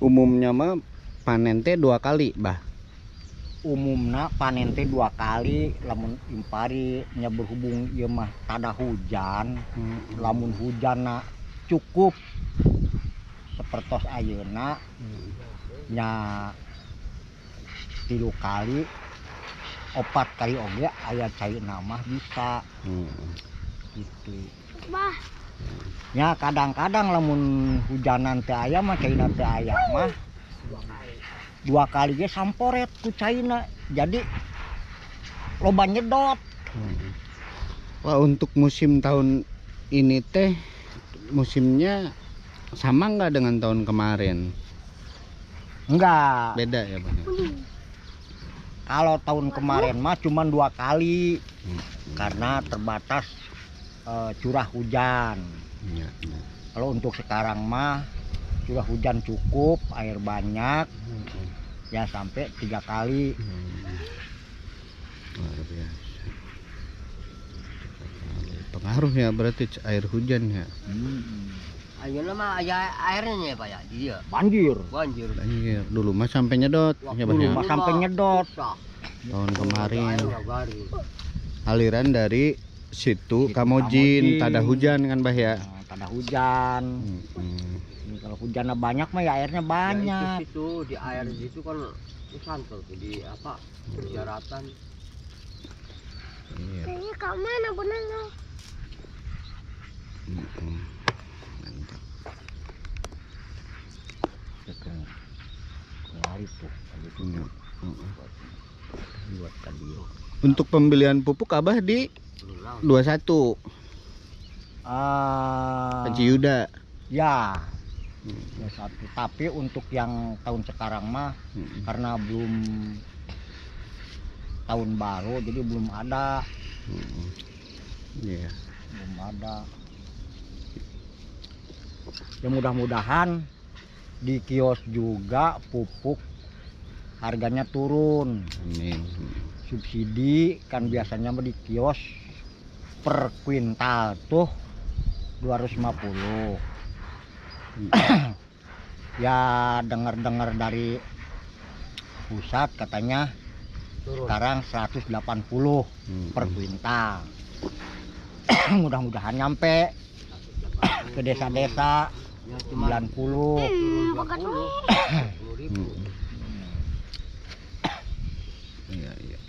Umumnya mah panen teh 2 kali, Bah. Umumna panen teh 2 kali, lamun impari nya berhubung ieu mah tada hujan. Lamun hujanna cukup sapertos ayeuna nya 3 kali 4 kali oge aya cairna mah bisa gitu. Ya kadang-kadang lamun hujanan teu aya mah cairna teu aya mah 2 kali ge samporet ku cairna, jadi loba nyedot. Wah, untuk musim tahun ini teh musimnya sama nggak dengan tahun kemarin? Enggak. Beda ya, Bang? Kalau tahun kemarin mah cuma 2 kali karena terbatas curah hujan. Ya. Kalau untuk sekarang mah curah hujan cukup, air banyak, ya sampai 3 kali. Luar biasa. Pengaruh ya berarti air hujan ya. Ayeuna mah aya airnya ya Pak ya, iya. Banjir. Banjir. Banjir. Dulu mah sampai nyedot ya, Bah, Dulu ya? mah sampai nyedot. Tahun kemarin Air nggak garing. aliran dari situ Situ Kamojin, Kamojin. tada hujan kan, Bah, ya? Nah, tada hujan. Ini kalau hujannya banyak mah ya airnya banyak. Ya, itu di air itu kan santel tuh di apa persyaratan. Iya. Kayaknya kak mana benarnya? Mantap. Kemarin tuh buat tadi. Untuk pembelian pupuk Abah di 21 Haji Yuda. Ya. Ya satu. Tapi untuk yang tahun sekarang mah karena belum tahun baru jadi belum ada. Iya. Belum ada. Ya mudah-mudahan di kios juga pupuk harganya turun. Amin. Subsidi kan biasanya di kios per kuintal tuh 250. Ya dengar-dengar dari pusat katanya sekarang 180 per kuintal. Mudah-mudahan nyampe ke desa-desa 90. Iya, iya.